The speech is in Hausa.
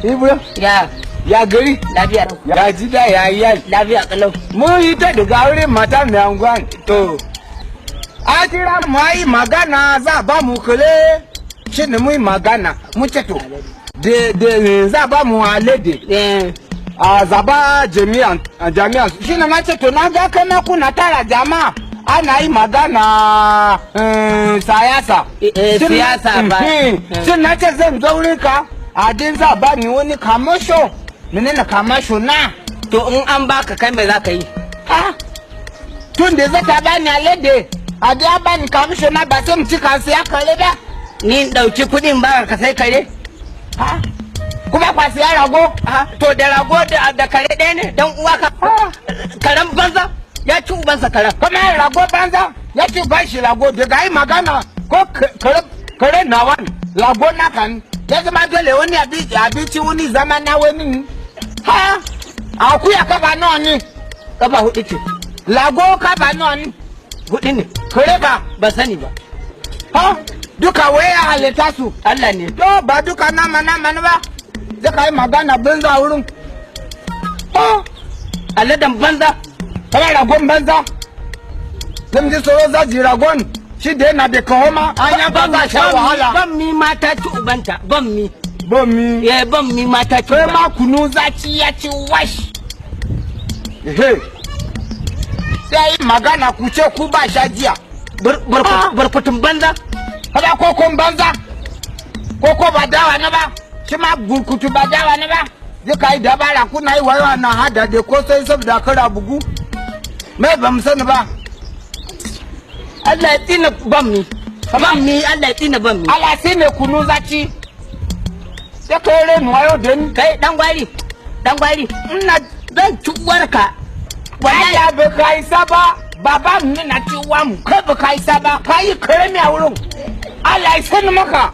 Ibro ya gari lafiya ya ji da ya yi lafiya kalau mun yi ta daga wurin mata mai angwan to a kira mu yi magana za ba mu kule shi ne mu yi magana mu ce to de za ba mu alede a zaba jami'an shi ne na ce to na ga kana kuna tara jama'a ana yi magana siyasa siyasa ba shi na ce zan zo wurin ka a din za ba ni wani kamasho menene kamasho na to in an baka kai me za ka yi ha tun da zata ba ni alede a da ba ni kamasho na ba sai mu ci kan siya kare da ni dauki kudin ba ka sai kare ha kuma kwa siya rago to da rago da kare ɗaya ne dan uwa ka karen banza ya ci ubansa karen kuma rago banza ya ci ban shi rago daga yi magana ko kare nawa rago na kan ya zama dole wani abinci wani zama na wani ha akuya kafa nawa ne kafa hudu ce lago kafa nawa ne hudu ne kare ba sani ba ha duka waya halitta su Allah ne to ba duka nama ba zaka yi magana banza wurin ha aladan banza kana ragon banza zan ji tsoro za ji ragon shi da yana da kahoma an ya ba sha wahala ban mi mata ci ubanta ban mi ban mi mata ci sai ma kunu zaci ya ci wash sai magana ku ce ku ba sha jiya barkutun banza kada kokon banza koko ba dawa na ba shi ma gurkutu ba dawa na ba zai kai dabara kuna yi wayo na hada da ko sai saboda kara bugu mai ba mu sani ba Allah ya tsina ban mi Allah ya tsina ban mi Allah sai ne kunu zaci sai kai renu wayo da ni kai dan gwari ina zan ci uwarka wallahi ba kai saba baba mu na ci uwa mu kai ba kai saba kai kare mi a wurin Allah ya sani maka